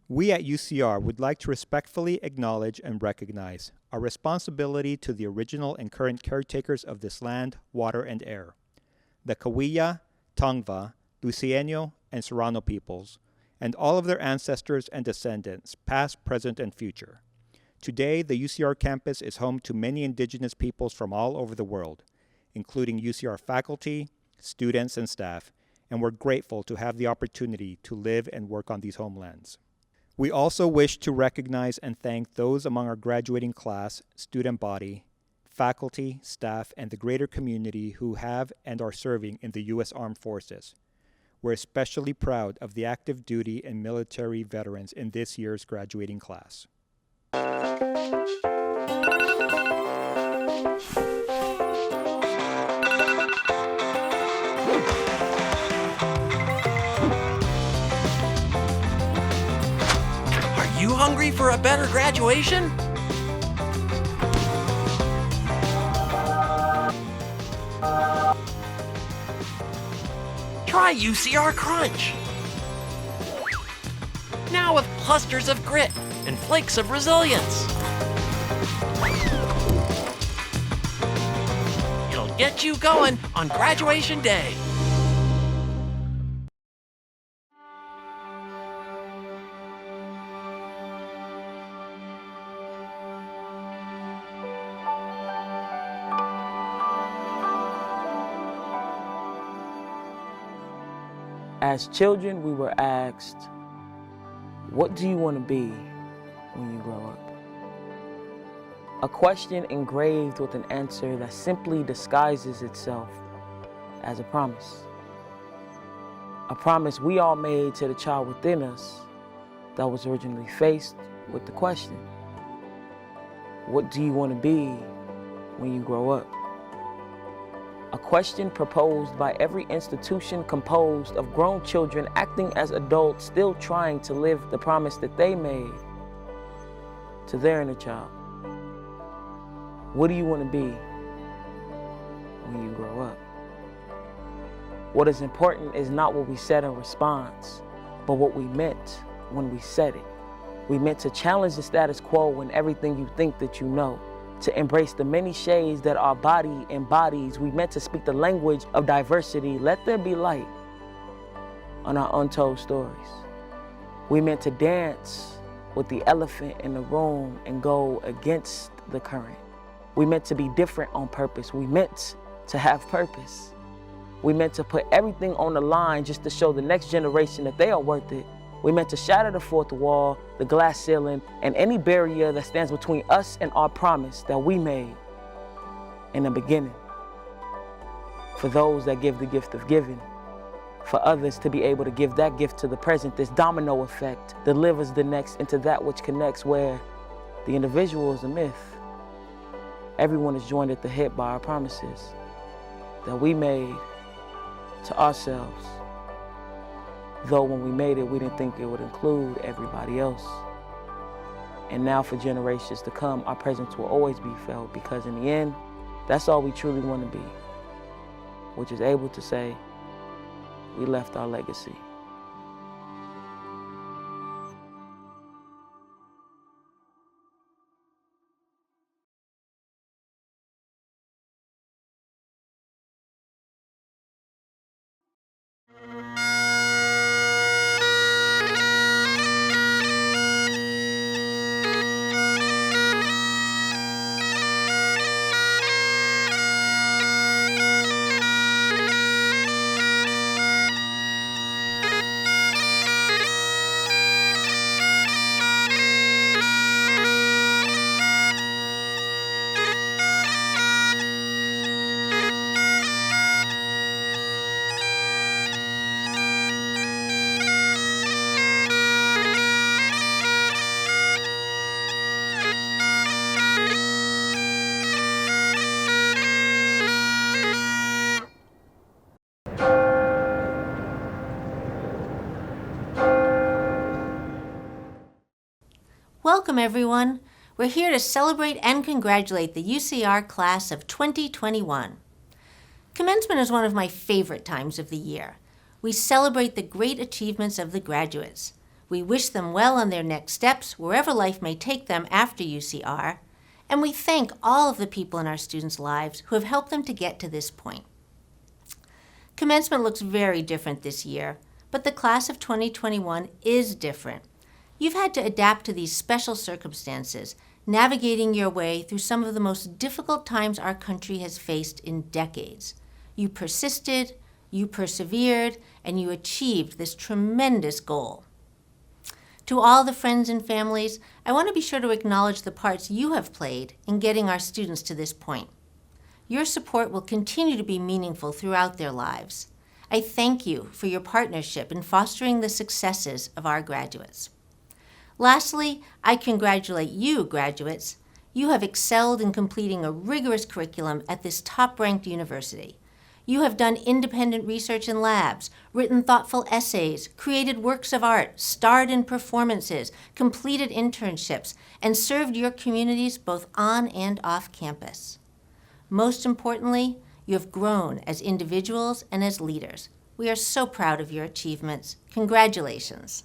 We at UCR would like to respectfully acknowledge and recognize our responsibility to the original and current caretakers of this land, water, and air, the Cahuilla, Tongva, Lucieno, and Serrano peoples, and all of their ancestors and descendants, past, present, and future. Today, the UCR campus is home to many indigenous peoples from all over the world, including UCR faculty, students, and staff, and we're grateful to have the opportunity to live and work on these homelands. We also wish to recognize and thank those among our graduating class, student body, faculty, staff, and the greater community who have and are serving in the U.S. Armed Forces. We're especially proud of the active duty and military veterans in this year's graduating class. Are you hungry for a better graduation? Try UCR Crunch. Now with clusters of grit and flakes of resilience. It'll get you going on graduation day. As children, we were asked, what do you want to be when you grow up? A question engraved with an answer that simply disguises itself as a promise. A promise we all made to the child within us that was originally faced with the question, what do you want to be when you grow up? A question proposed by every institution composed of grown children acting as adults, still trying to live the promise that they made to their inner child. What do you want to be when you grow up? What is important is not what we said in response, but what we meant when we said it. We meant to challenge the status quo and everything you think that you know, to embrace the many shades that our body embodies. We meant to speak the language of diversity. Let there be light on our untold stories. We meant to dance with the elephant in the room and go against the current. We meant to be different on purpose. We meant to have purpose. We meant to put everything on the line just to show the next generation that they are worth it. We meant to shatter the fourth wall, the glass ceiling, and any barrier that stands between us and our promise that we made in the beginning. For those that give the gift of giving, for others to be able to give that gift to the present, this domino effect delivers the next into that which connects, where the individual is a myth. Everyone is joined at the hip by our promises that we made to ourselves. Though when we made it, we didn't think it would include everybody else. And now for generations to come, our presence will always be felt, because in the end, that's all we truly want to be, which is able to say, we left our legacy. Welcome, everyone. We're here to celebrate and congratulate the UCR class of 2021. Commencement is one of my favorite times of the year. We celebrate the great achievements of the graduates. We wish them well on their next steps, wherever life may take them after UCR, and we thank all of the people in our students' lives who have helped them to get to this point. Commencement looks very different this year, but the class of 2021 is different. You've had to adapt to these special circumstances, navigating your way through some of the most difficult times our country has faced in decades. You persisted, you persevered, and you achieved this tremendous goal. To all the friends and families, I want to be sure to acknowledge the parts you have played in getting our students to this point. Your support will continue to be meaningful throughout their lives. I thank you for your partnership in fostering the successes of our graduates. Lastly, I congratulate you, graduates. You have excelled in completing a rigorous curriculum at this top-ranked university. You have done independent research in labs, written thoughtful essays, created works of art, starred in performances, completed internships, and served your communities both on and off campus. Most importantly, you have grown as individuals and as leaders. We are so proud of your achievements. Congratulations.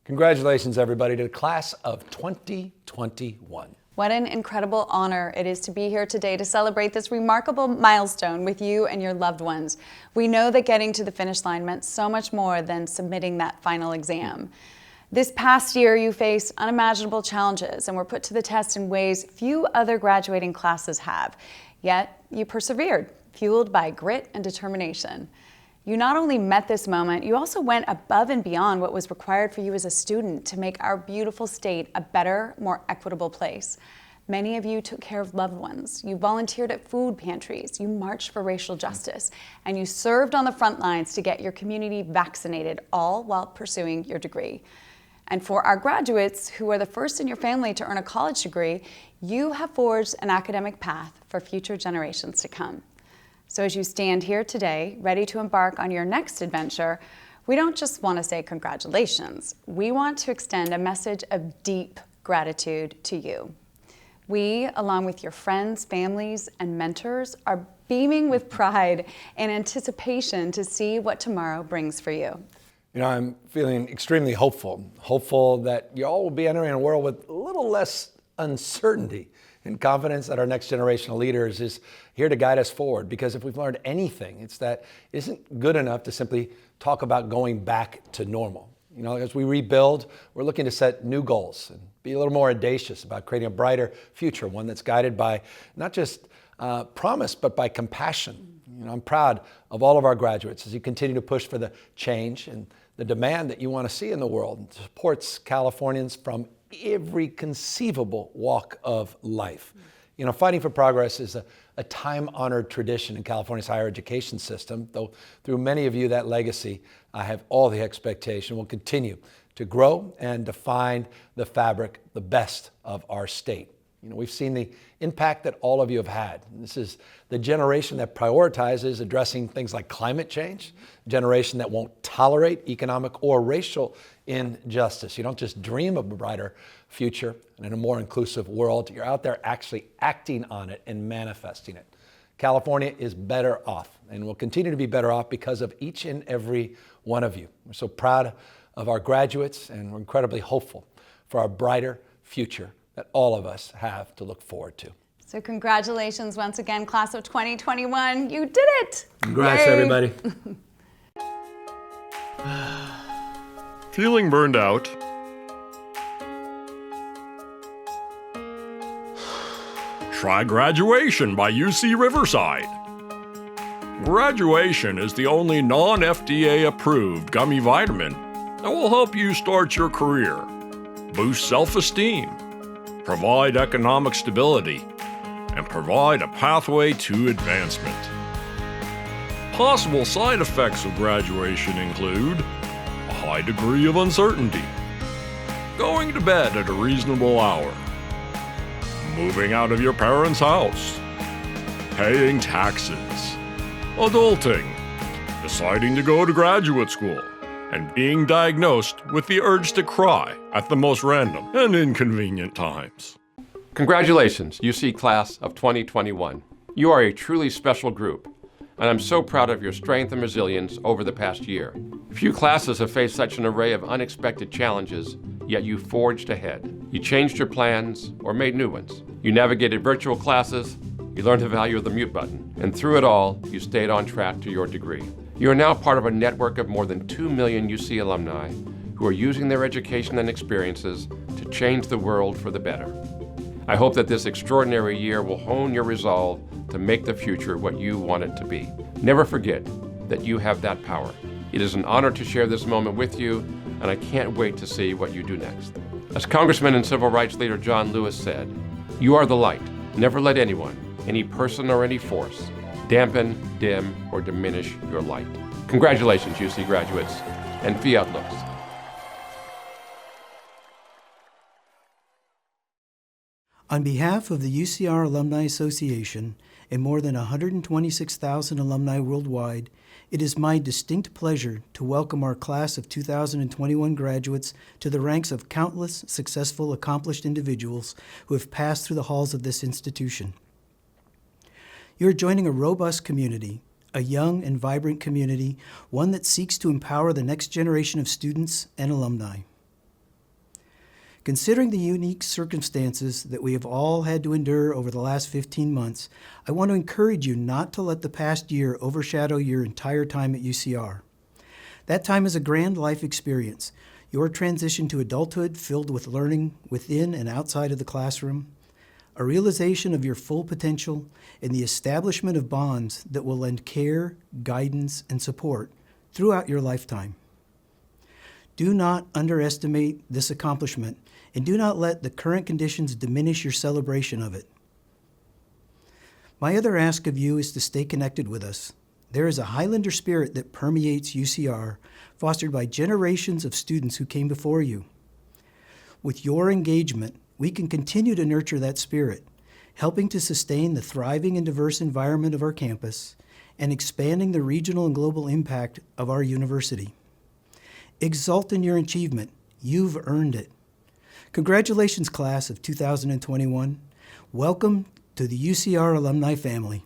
Congratulations, everybody, to the class of 2021. What an incredible honor it is to be here today to celebrate this remarkable milestone with you and your loved ones. We know that getting to the finish line meant so much more than submitting that final exam. This past year, you faced unimaginable challenges and were put to the test in ways few other graduating classes have. Yet, you persevered, fueled by grit and determination. You not only met this moment, you also went above and beyond what was required for you as a student to make our beautiful state a better, more equitable place. Many of you took care of loved ones. You volunteered at food pantries. You marched for racial justice. And you served on the front lines to get your community vaccinated, all while pursuing your degree. And for our graduates, who are the first in your family to earn a college degree, you have forged an academic path for future generations to come. So as you stand here today, ready to embark on your next adventure, we don't just want to say congratulations. We want to extend a message of deep gratitude to you. We, along with your friends, families, and mentors, are beaming with pride and anticipation to see what tomorrow brings for you. You know, I'm feeling extremely hopeful that you all will be entering a world with a little less uncertainty and confidence that our next generation of leaders is here to guide us forward. Because if we've learned anything, it's that it isn't good enough to simply talk about going back to normal. You know, as we rebuild, we're looking to set new goals and be a little more audacious about creating a brighter future, one that's guided by not just promise, but by compassion. You know, I'm proud of all of our graduates as you continue to push for the change and the demand that you want to see in the world. It supports Californians from every conceivable walk of life. You know, fighting for progress is a time-honored tradition in California's higher education system, though through many of you, that legacy, I have all the expectation will continue to grow and define the fabric, the best of our state. You know, we've seen the impact that all of you have had. This is the generation that prioritizes addressing things like climate change, a generation that won't tolerate economic or racial injustice. You don't just dream of a brighter future and in a more inclusive world. You're out there actually acting on it and manifesting it. California is better off and will continue to be better off because of each and every one of you. We're so proud of our graduates and we're incredibly hopeful for our brighter future that all of us have to look forward to. So congratulations once again, class of 2021. You did it! Congrats, Yay. everybody. Feeling burned out? Try Graduation by UC Riverside. Graduation is the only non-FDA approved gummy vitamin that will help you start your career, boost self-esteem, provide economic stability, and provide a pathway to advancement. Possible side effects of graduation include a high degree of uncertainty, going to bed at a reasonable hour, moving out of your parents' house, paying taxes, adulting, deciding to go to graduate school, and being diagnosed with the urge to cry at the most random and inconvenient times. Congratulations, UC Class of 2021. You are a truly special group. and I'm so proud of your strength and resilience over the past year. Few classes have faced such an array of unexpected challenges, yet you forged ahead. You changed your plans or made new ones. You navigated virtual classes, you learned the value of the mute button, and through it all, you stayed on track to your degree. You are now part of a network of more than 2 million UC alumni who are using their education and experiences to change the world for the better. I hope that this extraordinary year will hone your resolve to make the future what you want it to be. Never forget that you have that power. It is an honor to share this moment with you, and I can't wait to see what you do next. As Congressman and Civil Rights Leader John Lewis said, "You are the light. Never let anyone, any person or any force, dampen, dim, or diminish your light." Congratulations, UC graduates, and fiat lux. On behalf of the UCR Alumni Association and more than 126,000 alumni worldwide, it is my distinct pleasure to welcome our class of 2021 graduates to the ranks of countless successful, accomplished individuals who have passed through the halls of this institution. You're joining a robust community, a young and vibrant community, one that seeks to empower the next generation of students and alumni. Considering the unique circumstances that we have all had to endure over the last 15 months, I want to encourage you not to let the past year overshadow your entire time at UCR. That time is a grand life experience. Your transition to adulthood filled with learning within and outside of the classroom, a realization of your full potential, and the establishment of bonds that will lend care, guidance, and support throughout your lifetime. Do not underestimate this accomplishment, and do not let the current conditions diminish your celebration of it. My other ask of you is to stay connected with us. There is a Highlander spirit that permeates UCR, fostered by generations of students who came before you. With your engagement, we can continue to nurture that spirit, helping to sustain the thriving and diverse environment of our campus and expanding the regional and global impact of our university. Exult in your achievement. You've earned it. Congratulations, class of 2021. Welcome to the UCR alumni family.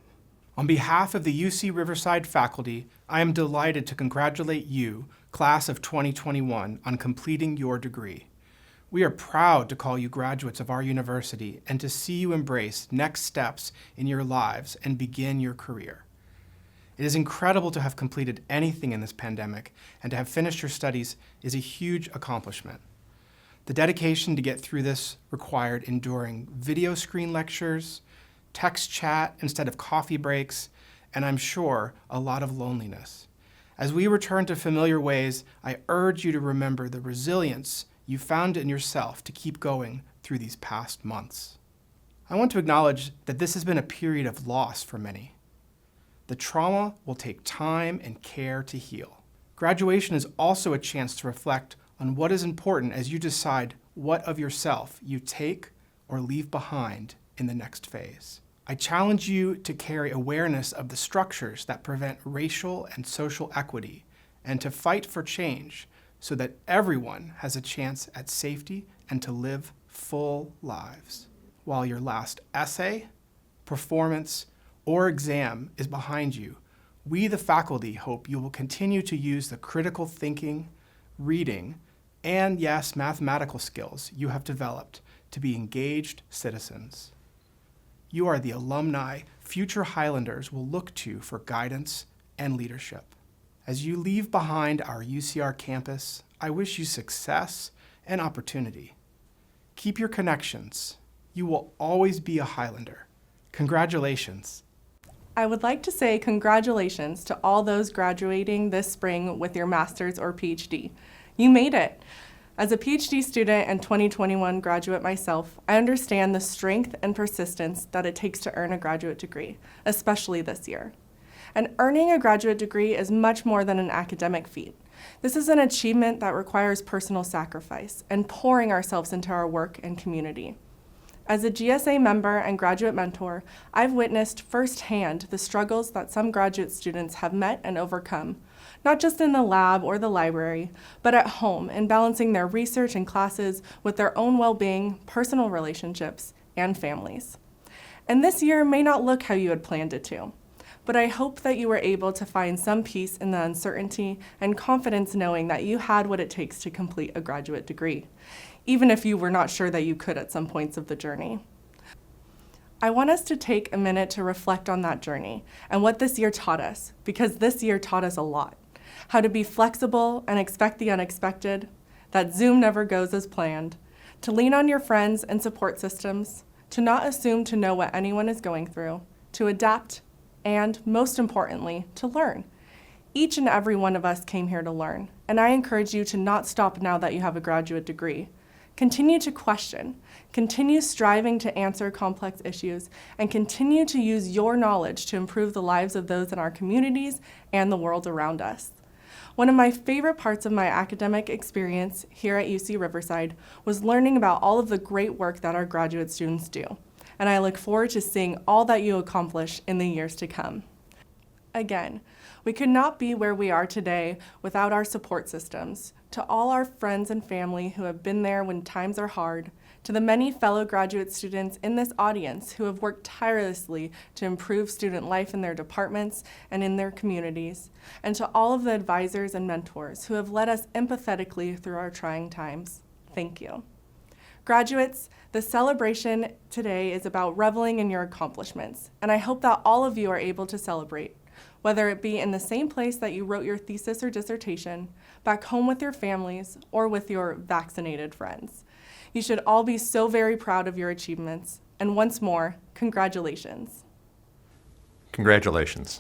On behalf of the UC Riverside faculty, I am delighted to congratulate you, class of 2021, on completing your degree. We are proud to call you graduates of our university and to see you embrace next steps in your lives and begin your career. It is incredible to have completed anything in this pandemic, and to have finished your studies is a huge accomplishment. The dedication to get through this required enduring video screen lectures, text chat instead of coffee breaks, and I'm sure a lot of loneliness. As we return to familiar ways, I urge you to remember the resilience you found in yourself to keep going through these past months. I want to acknowledge that this has been a period of loss for many. The trauma will take time and care to heal. Graduation is also a chance to reflect on what is important as you decide what of yourself you take or leave behind in the next phase. I challenge you to carry awareness of the structures that prevent racial and social equity, and to fight for change so that everyone has a chance at safety and to live full lives. While your last essay, performance, or exam is behind you, we, the faculty, hope you will continue to use the critical thinking, reading, and yes, mathematical skills you have developed to be engaged citizens. You are the alumni future Highlanders will look to for guidance and leadership. As you leave behind our UCR campus, I wish you success and opportunity. Keep your connections. You will always be a Highlander. Congratulations. I would like to say congratulations to all those graduating this spring with your master's or PhD. You made it. As a PhD student and 2021 graduate myself, I understand the strength and persistence that it takes to earn a graduate degree, especially this year. And earning a graduate degree is much more than an academic feat. This is an achievement that requires personal sacrifice and pouring ourselves into our work and community. As a GSA member and graduate mentor, I've witnessed firsthand the struggles that some graduate students have met and overcome, not just in the lab or the library, but at home in balancing their research and classes with their own well-being, personal relationships, and families. And this year may not look how you had planned it to, but I hope that you were able to find some peace in the uncertainty and confidence knowing that you had what it takes to complete a graduate degree, even if you were not sure that you could at some points of the journey. I want us to take a minute to reflect on that journey and what this year taught us, because this year taught us a lot. How to be flexible and expect the unexpected, that Zoom never goes as planned, to lean on your friends and support systems, to not assume to know what anyone is going through, to adapt, and most importantly, to learn. Each and every one of us came here to learn, and I encourage you to not stop now that you have a graduate degree. Continue to question, continue striving to answer complex issues, and continue to use your knowledge to improve the lives of those in our communities and the world around us. One of my favorite parts of my academic experience here at UC Riverside was learning about all of the great work that our graduate students do, and I look forward to seeing all that you accomplish in the years to come. Again, we could not be where we are today without our support systems. To all our friends and family who have been there when times are hard, to the many fellow graduate students in this audience who have worked tirelessly to improve student life in their departments and in their communities, and to all of the advisors and mentors who have led us empathetically through our trying times, thank you. Graduates, the celebration today is about reveling in your accomplishments, and I hope that all of you are able to celebrate, whether it be in the same place that you wrote your thesis or dissertation, back home with your families, or with your vaccinated friends. You should all be so very proud of your achievements, and once more, congratulations. Congratulations.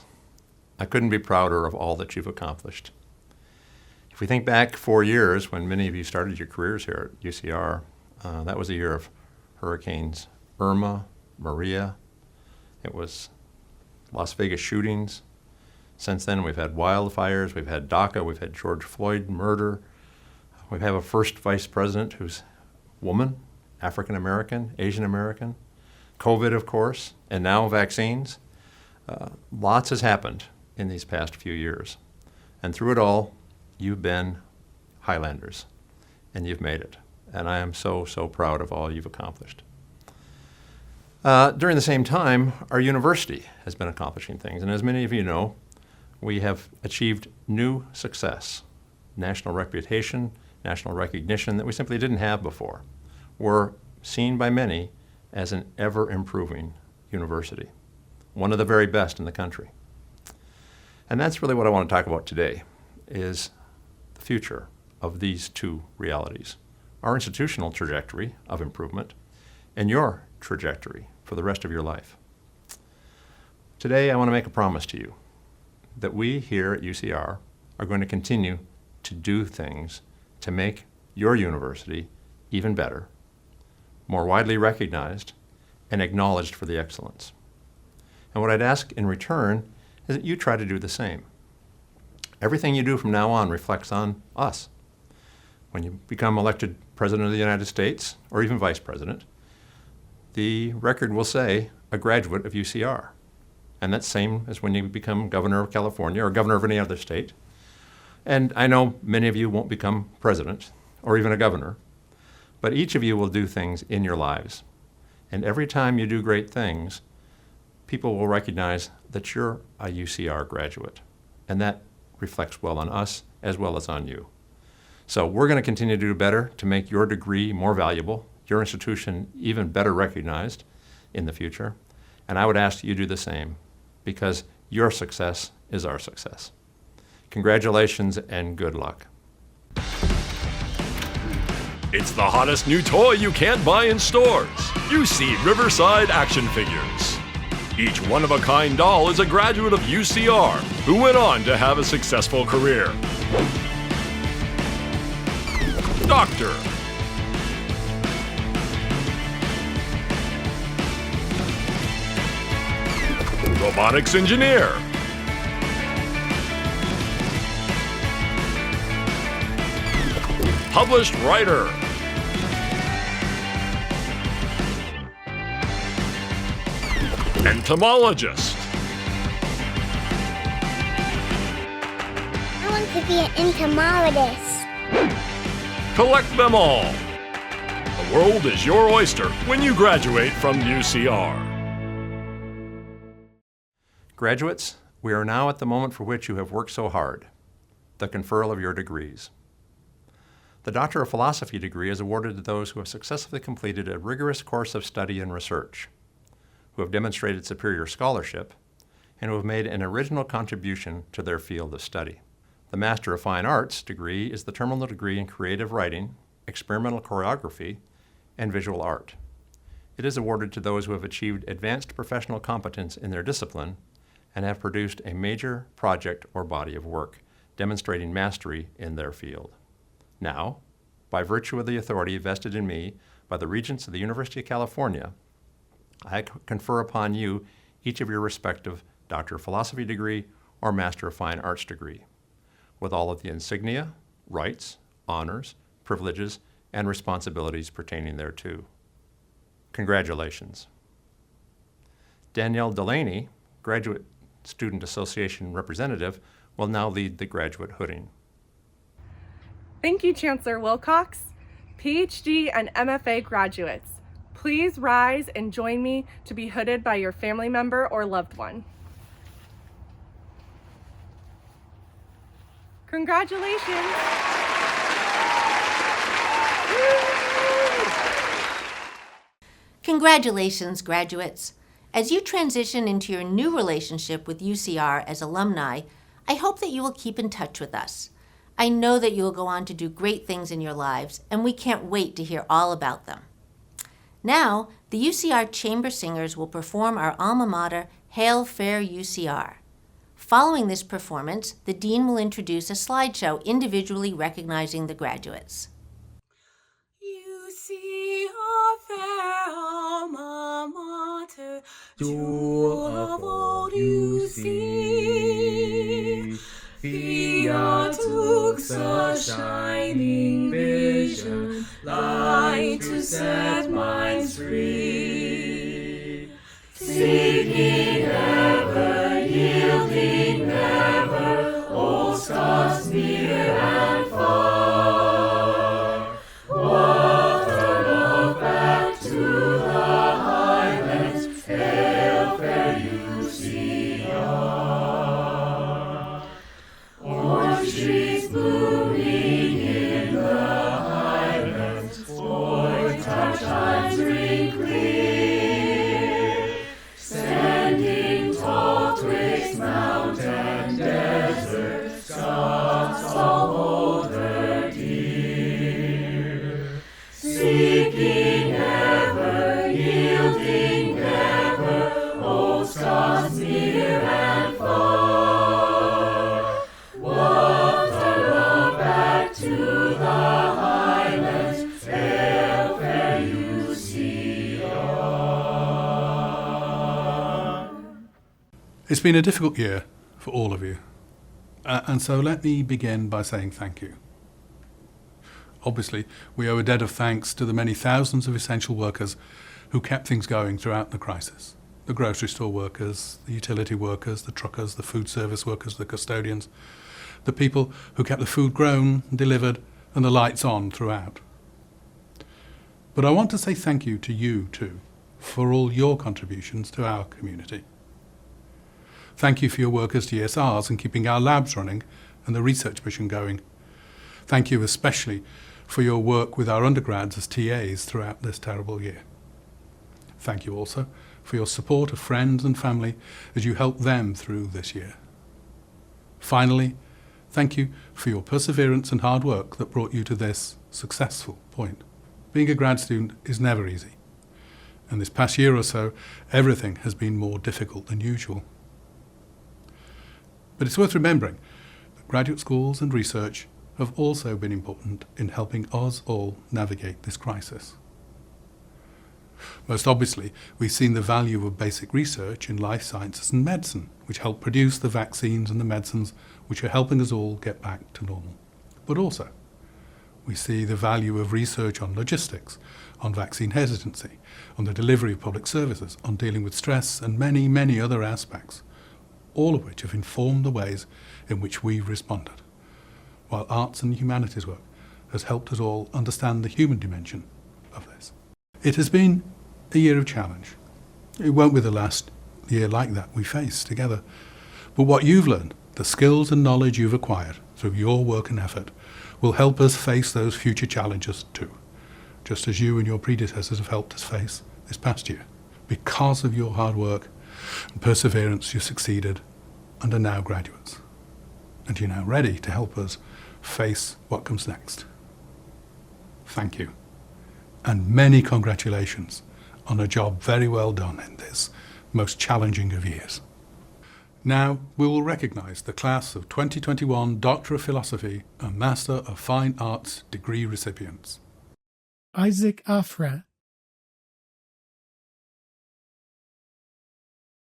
I couldn't be prouder of all that you've accomplished. If we think back 4 years when many of you started your careers here at UCR, that was a year of hurricanes Irma, Maria. It was Las Vegas shootings. Since then, we've had wildfires, we've had DACA, we've had George Floyd murder. We have a first vice president who's woman, African American, Asian American, COVID, of course, and now vaccines. Lots has happened in these past few years. And through it all, you've been Highlanders, and you've made it. And I am so, so proud of all you've accomplished. During the same time, our university has been accomplishing things. And as many of you know, we have achieved new success, national reputation, national recognition that we simply didn't have before. We're seen by many as an ever-improving university, one of the very best in the country. And that's really what I want to talk about today, is the future of these two realities, our institutional trajectory of improvement and your trajectory for the rest of your life. Today, I want to make a promise to you that we here at UCR are going to continue to do things to make your university even better, more widely recognized, and acknowledged for the excellence. And what I'd ask in return is that you try to do the same. Everything you do from now on reflects on us. When you become elected President of the United States, or even Vice President, the record will say a graduate of UCR. And that's same as when you become governor of California or governor of any other state. And I know many of you won't become president or even a governor, but each of you will do things in your lives. And every time you do great things, people will recognize that you're a UCR graduate. And that reflects well on us as well as on you. So we're going to continue to do better to make your degree more valuable, your institution even better recognized in the future. And I would ask that you do the same, because your success is our success. Congratulations and good luck. It's the hottest new toy you can't buy in stores. UC Riverside action figures. Each one-of-a-kind doll is a graduate of UCR who went on to have a successful career. Doctor. Robotics engineer. Published writer. Entomologist. I want to be an entomologist. Collect them all. The world is your oyster when you graduate from UCR. Graduates, we are now at the moment for which you have worked so hard, the conferral of your degrees. The Doctor of Philosophy degree is awarded to those who have successfully completed a rigorous course of study and research, who have demonstrated superior scholarship, and who have made an original contribution to their field of study. The Master of Fine Arts degree is the terminal degree in creative writing, experimental choreography, and visual art. It is awarded to those who have achieved advanced professional competence in their discipline and have produced a major project or body of work, demonstrating mastery in their field. Now, by virtue of the authority vested in me by the Regents of the University of California, I confer upon you each of your respective Doctor of Philosophy degree or Master of Fine Arts degree, with all of the insignia, rights, honors, privileges, and responsibilities pertaining thereto. Congratulations. Danielle Delaney, Graduate Student Association Representative, will now lead the graduate hooding. Thank you, Chancellor Wilcox. PhD and MFA graduates, please rise and join me to be hooded by your family member or loved one. Congratulations. Congratulations, graduates. As you transition into your new relationship with UCR as alumni, I hope that you will keep in touch with us. I know that you will go on to do great things in your lives, and we can't wait to hear all about them. Now, the UCR Chamber Singers will perform our alma mater, Hail Fair UCR. Following this performance, the Dean will introduce a slideshow individually recognizing the graduates. UCR fair alma mater, jewel of old UC. Fiat looks a shining vision, light to set minds free. Seeking ever, yielding never, old scars near and far. What a love back to the highlands, hail fair UCR. Orange trees blooming in the highlands, void times ring clear. Standing tall twixt mount and desert, Scots all hold her dear. Seeking ever, yielding never, old Scots near and far. What a road back to the highlands, hail fair UCR. It's been a difficult year for all of you, and so let me begin by saying thank you. Obviously, we owe a debt of thanks to the many thousands of essential workers who kept things going throughout the crisis. The grocery store workers, the utility workers, the truckers, the food service workers, the custodians, the people who kept the food grown, delivered, and the lights on throughout. But I want to say thank you to you too, for all your contributions to our community. Thank you for your work as DSRs in keeping our labs running and the research mission going. Thank you especially for your work with our undergrads as TAs throughout this terrible year. Thank you also for your support of friends and family as you help them through this year. Finally, thank you for your perseverance and hard work that brought you to this successful point. Being a grad student is never easy, and this past year or so, everything has been more difficult than usual. But it's worth remembering that graduate schools and research have also been important in helping us all navigate this crisis. Most obviously, we've seen the value of basic research in life sciences and medicine, which help produce the vaccines and the medicines which are helping us all get back to normal. But also, we see the value of research on logistics, on vaccine hesitancy, on the delivery of public services, on dealing with stress, and many, many other aspects, all of which have informed the ways in which we've responded, while arts and humanities work has helped us all understand the human dimension of this. It has been a year of challenge. It won't be the last year like that we face together. But what you've learned, the skills and knowledge you've acquired through your work and effort, will help us face those future challenges too, just as you and your predecessors have helped us face this past year. Because of your hard work and perseverance, you succeeded and are now graduates. And you're now ready to help us face what comes next. Thank you. And many congratulations on a job very well done in this most challenging of years. Now we will recognise the class of 2021 Doctor of Philosophy and Master of Fine Arts degree recipients. Isaac Afra,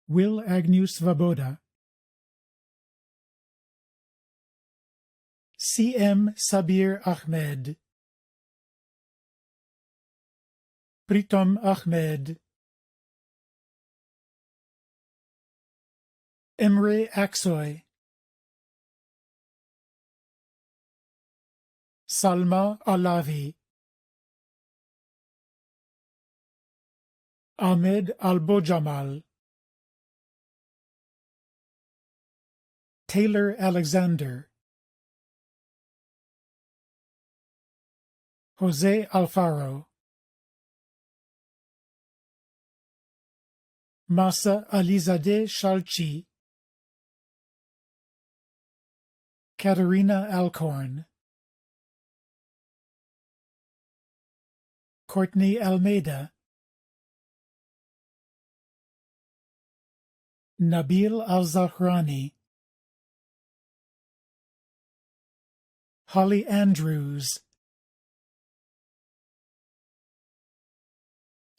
Will Agnew Svoboda, C.M. Sabir Ahmed, Pritom Ahmed, Emre Aksoy, Salma Alavi, Ahmed Albojamal, Taylor Alexander, Jose Alfaro, Masa Alizadeh Shalchi, Katerina Alcorn, Courtney Almeida, Nabil Al-Zahrani, Holly Andrews,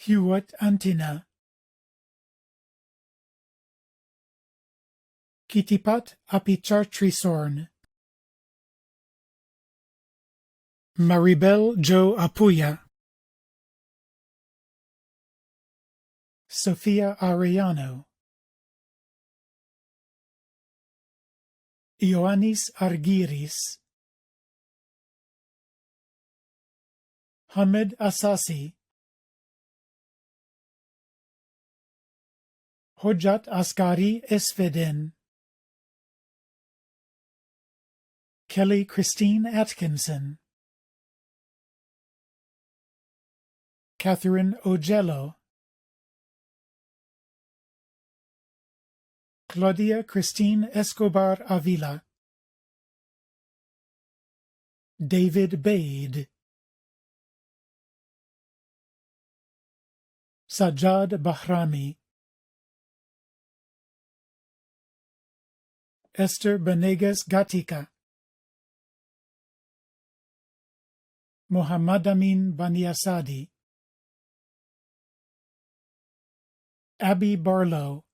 Hewitt Antina, Kitipat Apichartrisorn, Maribel Jo Apuya, Sofia Arellano, Ioannis Argiris, Hamid Asasi, Hojat Asghari Esvedin, Kelly Christine Atkinson, Catherine Ogello, Claudia Christine Escobar Avila, David Bade, Sajjad Bahrami, Esther Benegas Gatica, Muhammad Amin Baniasadi, Abby Barlow,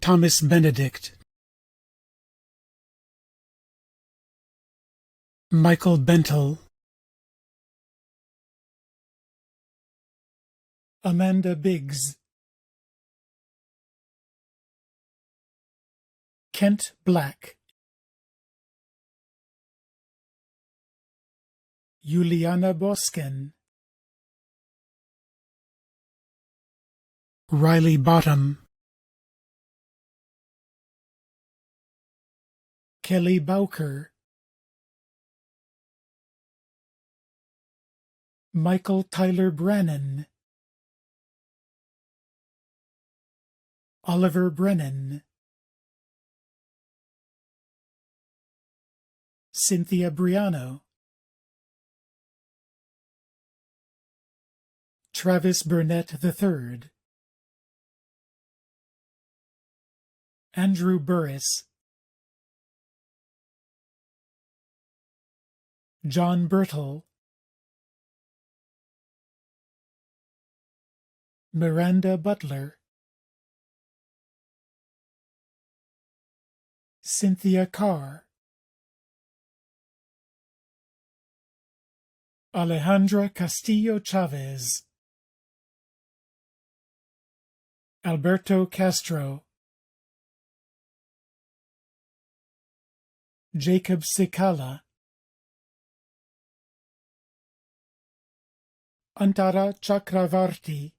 Thomas Benedict, Michael Bentel, Amanda Biggs, Kent Black, Juliana Bosken, Riley Bottom, Kelly Bowker, Michael Tyler Brennan, Oliver Brennan, Cynthia Briano, Travis Burnett III, Andrew Burris, John Bertle, Miranda Butler, Cynthia Carr, Alejandra Castillo Chavez, Alberto Castro, Jacob Sikala, Antara Chakravarti,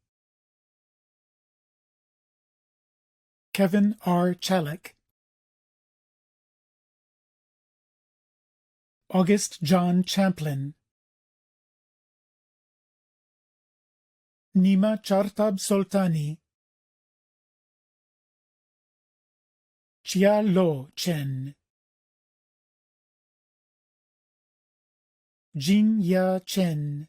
Kevin R. Chalik, August John Champlin, Nima Chartab Soltani, Chia Lo Chen, Jin Ya Chen,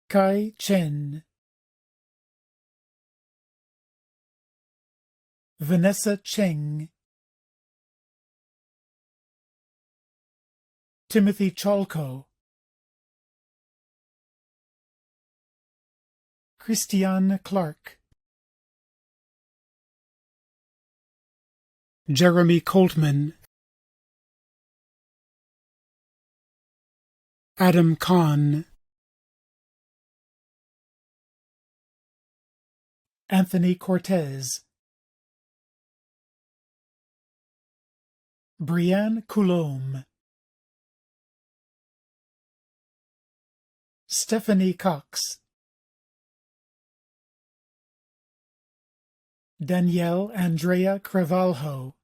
Kai Chen, Vanessa Cheng, Timothy Chalko, Christiane Clark, Jeremy Coltman, Adam Kahn, Anthony Cortez, Brianne Coulombe, Stephanie Cox, Danielle Andrea Crevalho,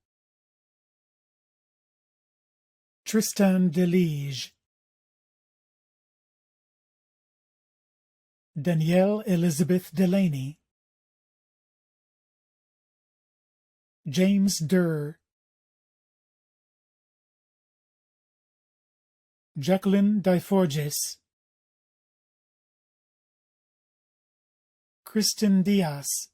Tristan Delige, Danielle Elizabeth Delaney, James Durr, Jacqueline Diforgis, Kristen Diaz,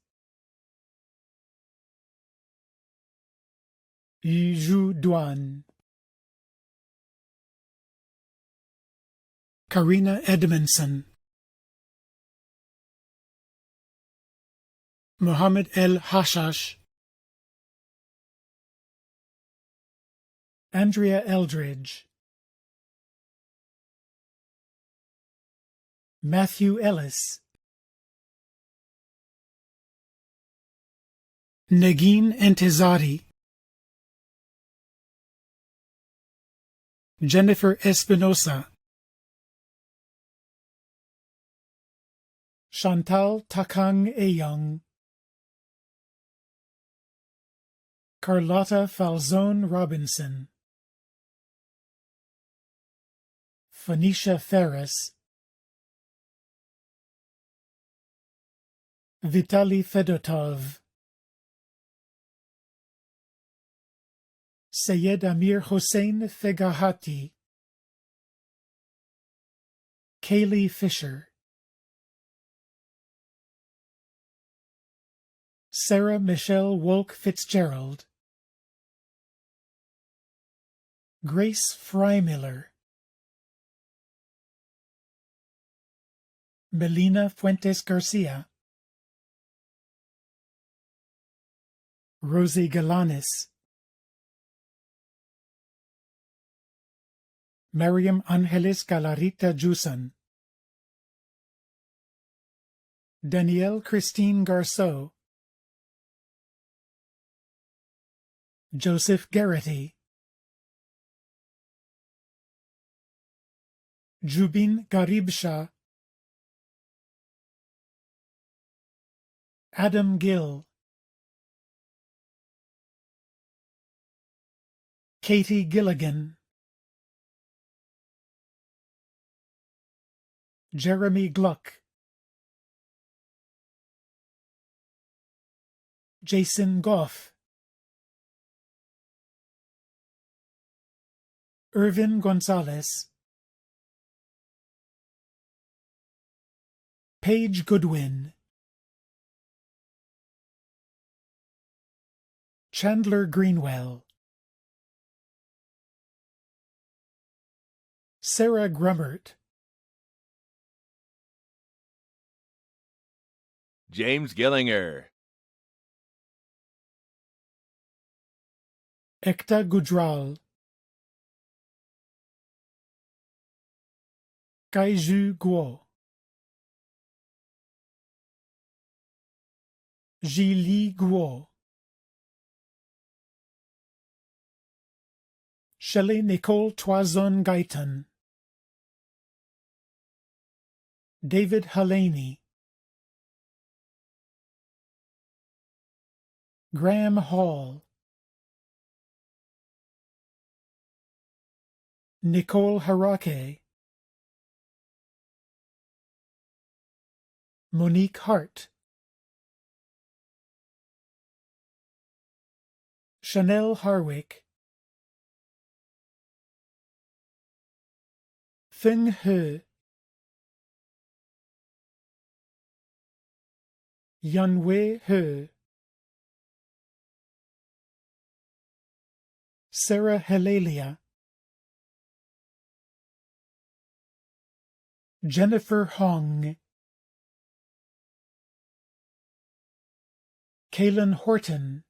Yuzhu Duan, Karina Edmondson, Mohammed El Hashash, Andrea Eldridge, Matthew Ellis, Negin Entezadi, Jennifer Espinosa, Chantal Takang Eyong, Carlotta Falzone Robinson, Phoenicia Ferris, Vitaly Fedotov, Sayed Amir Hossein Fegahati, Kaylee Fisher, Sarah Michelle Wolk Fitzgerald, Grace Freimiller, Melina Fuentes Garcia, Rosie Galanis, Mariam Angeles Galarita Jusan, Danielle Christine Garceau, Joseph Garrity, Jubin Garibsha, Adam Gill, Katie Gilligan, Jeremy Gluck, Jason Goff, Irvin Gonzalez, Paige Goodwin, Chandler Greenwell, Sarah Grummert, James Gillinger, Ekta Gujral, Kaiju Guo, Jili Guo, Shelley Nicole Toison Guyton, David Hellaney, Graham Hall, Nicole Harake, Monique Hart, Chanel Harwick, Feng He, Yanwei He, Sarah Helalia, Jennifer Hong, Kaylin Horton,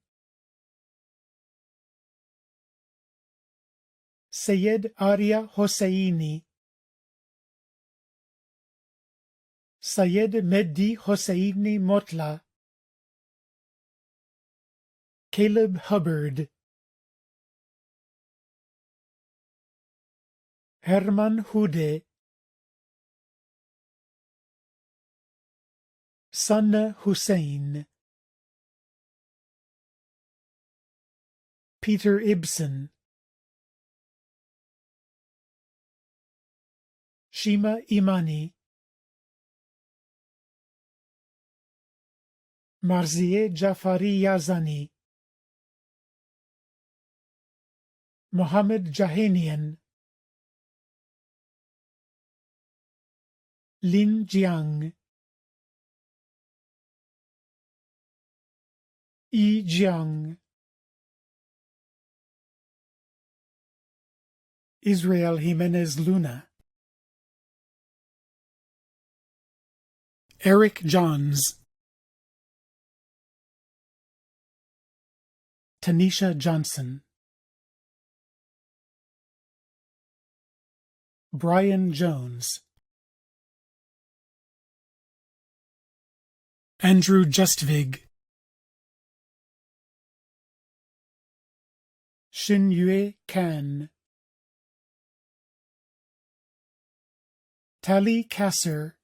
Sayed Arya Hosseini, Sayed Mehdi Hosseini Motla, Caleb Hubbard, Herman Hude, Sanna Hussein, Peter Ibsen, Shima Imani, Marzieh Jafari Yazani, Mohammed Jahanian, Lin Jiang, Yi Jiang, Israel Jimenez Luna, Eric Johns, Tanisha Johnson, Brian Jones, Andrew Justvig, Xinyue Kan, Tali Kasser,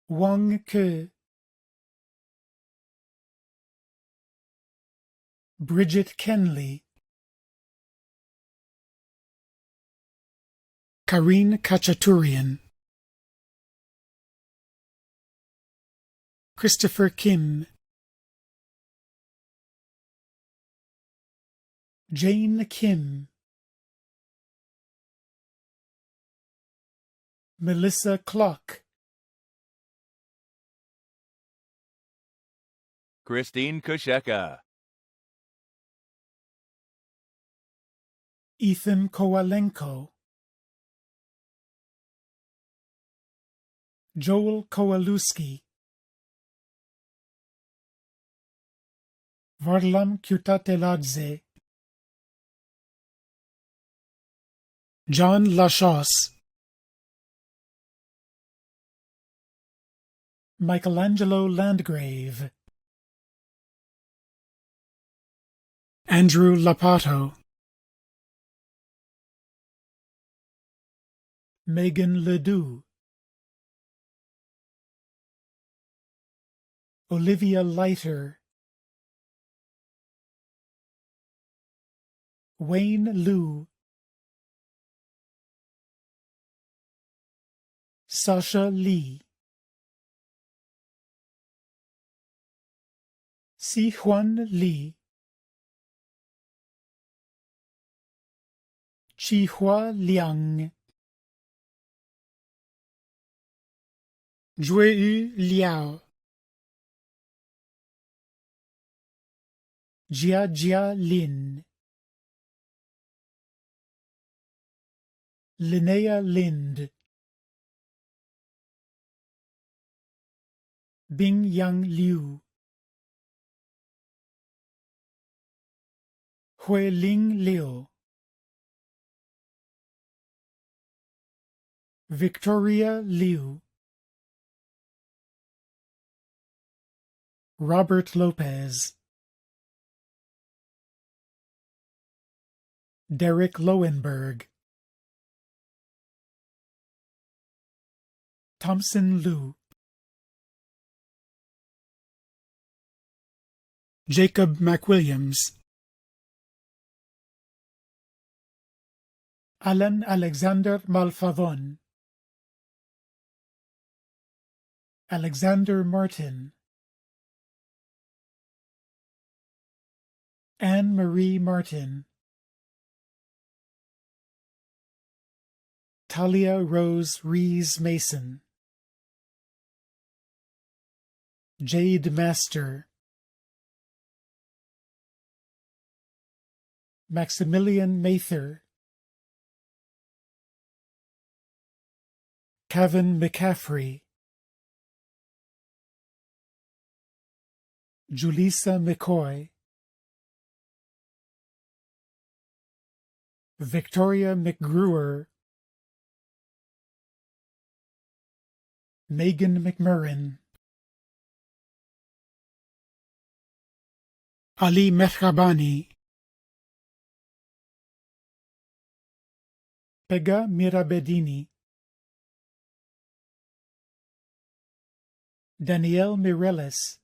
Wang Ke, Bridget Kenley, Karine Kachaturian, Christopher Kim, Jane Kim, Melissa Klock, Christine Kusheka. Ethan Kowalenko, Joel Kowalewski, Varlam Kyutateladze, John Lachos, Michelangelo Landgrave, Andrew Lapato, Megan Ledoux, Olivia Leiter, Wayne Liu, Sasha Lee, Si-Huan Lee, Chi-Hua Liang, Jueyu Liao, Jia Lin, Linnea Lind, Bing Yang Liu, Huiling Liu, Victoria Liu, Robert Lopez, Derek Lowenberg, Thompson Liu, Jacob McWilliams, Alan Alexander Malfavon, Alexander Martin, Anne Marie Martin, Talia Rose Rees Mason, Jade Master, Maximilian Mather, Kevin McCaffrey, Julissa McCoy, Victoria McGruer, Megan McMurrin, Ali Mehrabani, Pega Mirabedini, Danielle Mireles,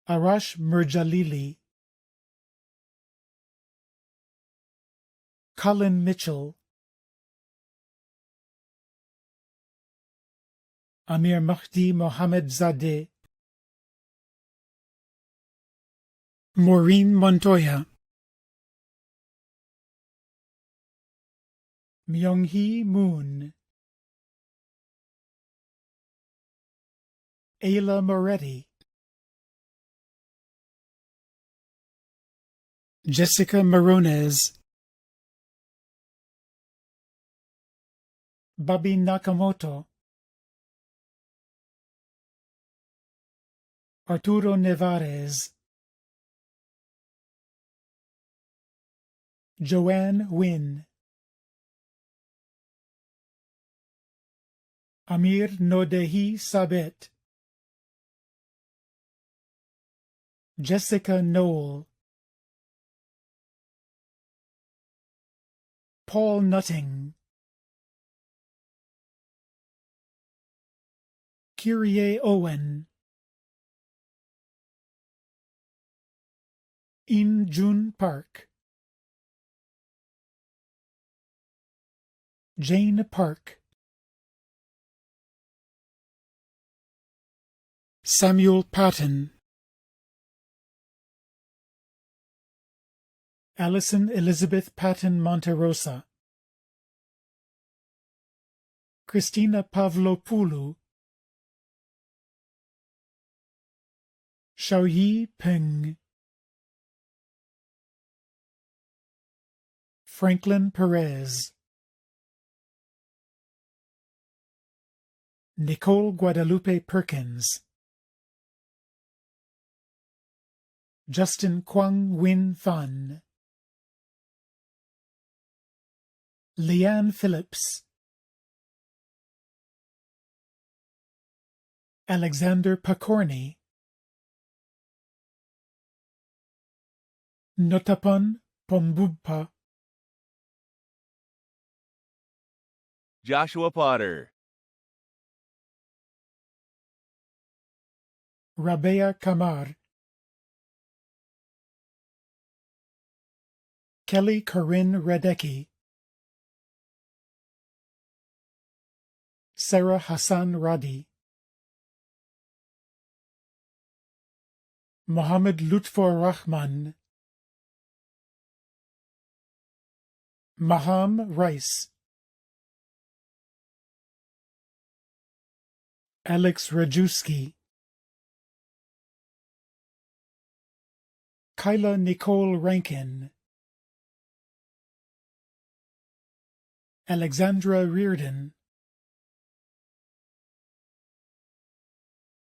Arash Murjalili, Colin Mitchell, Amir Mahdi Mohammed Zadeh, Maureen Montoya, Myung-hee Moon, Ayla Moretti, Jessica Marones, Bobby Nakamoto, Arturo Nevarez, Joanne Wynn, Amir Nodehi Sabet, Jessica Knoll, Paul Nutting, Kyrie Owen, In Jun Park, Jane Park, Samuel Patton, Allison Elizabeth Patton Monterosa, Christina Pavlopoulou, Xiaoyi Peng, Franklin Perez, Nicole Guadalupe Perkins, Justin Kwang Win Fan, Leanne Phillips, Alexander Pakorny, Notapon Pombubpa, Joshua Potter, Rabea Kamar, Kelly Corinne Radecki, Sarah Hassan Radi, Mohammed Lutfur Rahman, Maham Rice, Alex Rajewski, Kyla Nicole Rankin, Alexandra Reardon,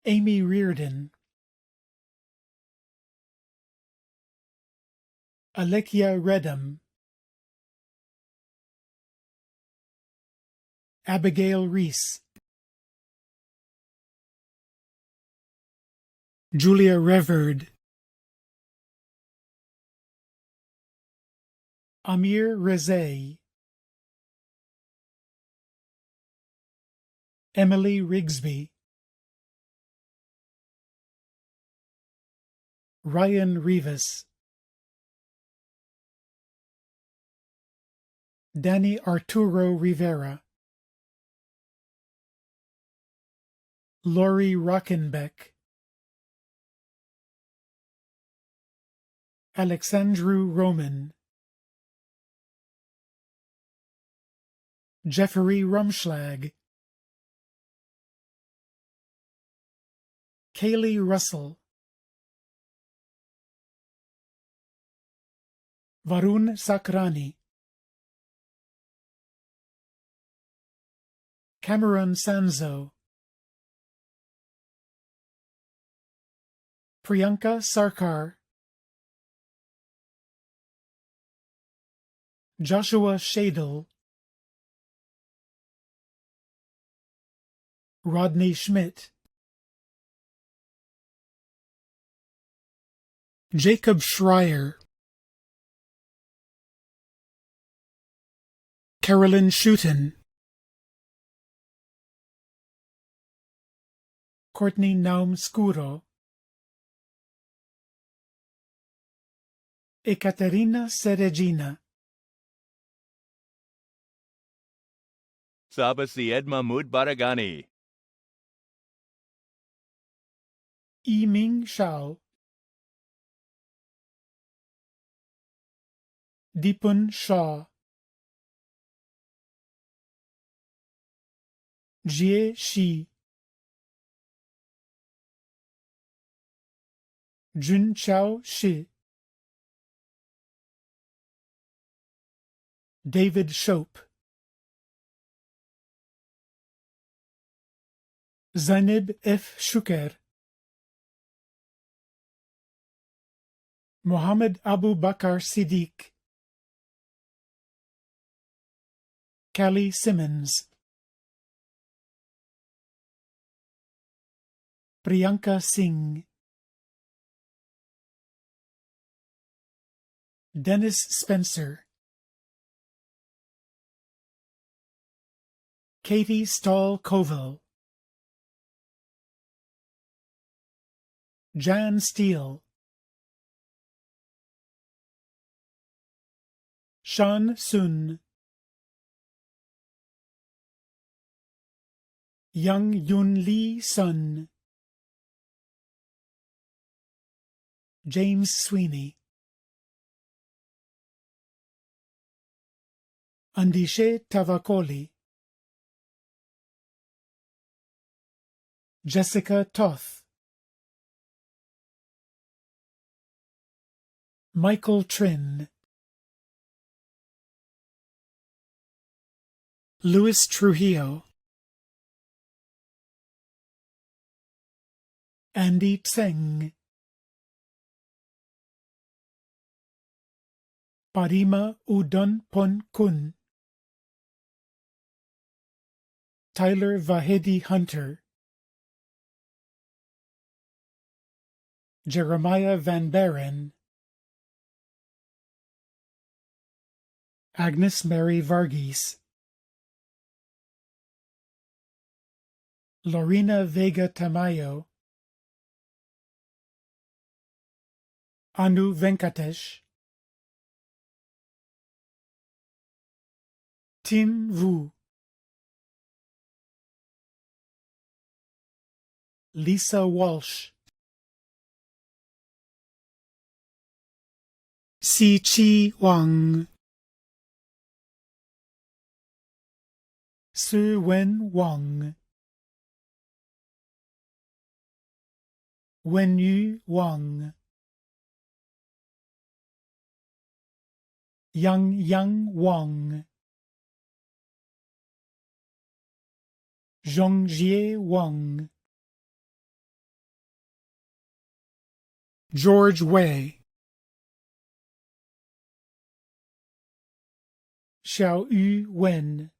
Amy Reardon, Alekia Redham, Abigail Reese, Julia Reverd, Amir Rezai, Emily Rigsby, Ryan Rivas, Danny Arturo Rivera, Lori Rockenbeck, Alexandru Roman, Jeffrey Rumschlag, Kaylee Russell, Varun Sakrani, Cameron Sanzo, Priyanka Sarkar, Joshua Shadle, Rodney Schmidt, Jacob Schreier, Carolyn Schutten, Courtney Naum Scuro, Ekaterina Seregina, Sabasied Mahmoud Baragani. Yiming Shao, Dipun Shaw, Jie Shi, Jun Chao Shi, David Shope, Zainab F. Shuker, Mohammed Abu Bakr Siddiq, Callie Simmons, Priyanka Singh, Dennis Spencer, Katie Stahl-Koval, Jan Steele, Sean Sun, Young Yun Lee Sun, James Sweeney, Andishe Tavakoli, Jessica Toth, Michael Trin, Luis Trujillo, Andy Tseng, Parima Udon Pon Kun, Tyler Vahedi Hunter, Jeremiah Van Baren, Agnes Mary Varghese, Lorena Vega Tamayo, Anu Venkatesh, Tin Vu, Lisa Walsh, Si Chi Wang, Su Wen Wang, Wenyu Wang, Yang Wang, Zhongjie Wang, George Wei, Xiaoyu Wen,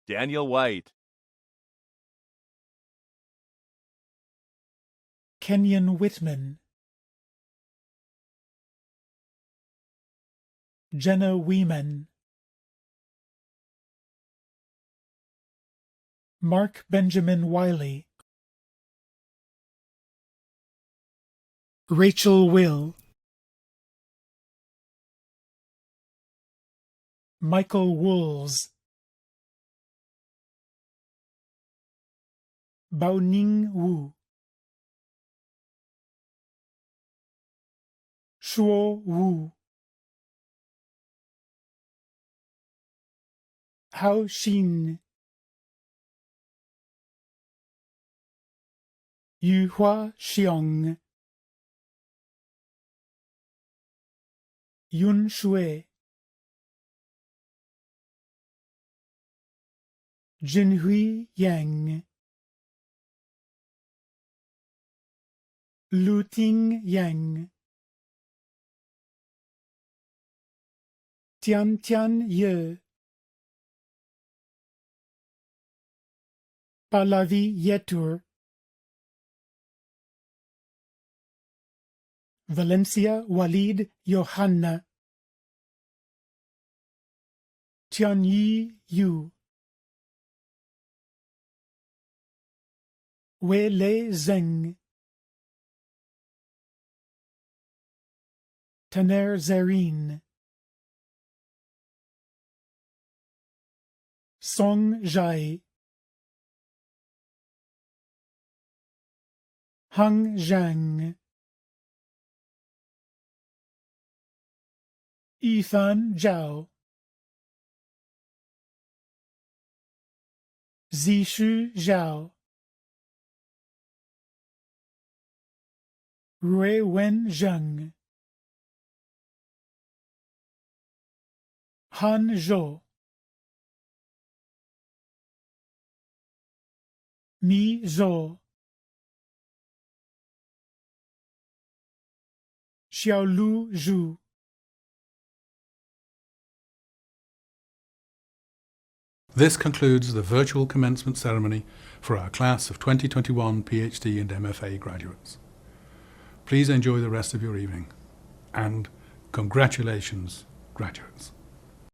Daniel White. Kenyon Whitman, Jenna Weeman, Mark Benjamin Wiley, Rachel Will, Michael Wools, Baoning Wu, Shuo Wu, Hao Xin, Yuhua Xiong, Yun Shui, Jinhui Yang, Luting Yang, Tian Tian Ye, Pallavi Yetur, Valencia Walid Johanna, Tianyi Yu, Wei Lei Zheng, Taner Zareen, Song Zhai, Hang Zhang, Yifan Zhao, Zishu Zhao, Rui Wen Zheng, Han Zhou, Mi Zhou, Xiaolu Zhu, This concludes the virtual commencement ceremony for our class of 2021 PhD and MFA graduates. Please enjoy the rest of your evening, and congratulations, graduates.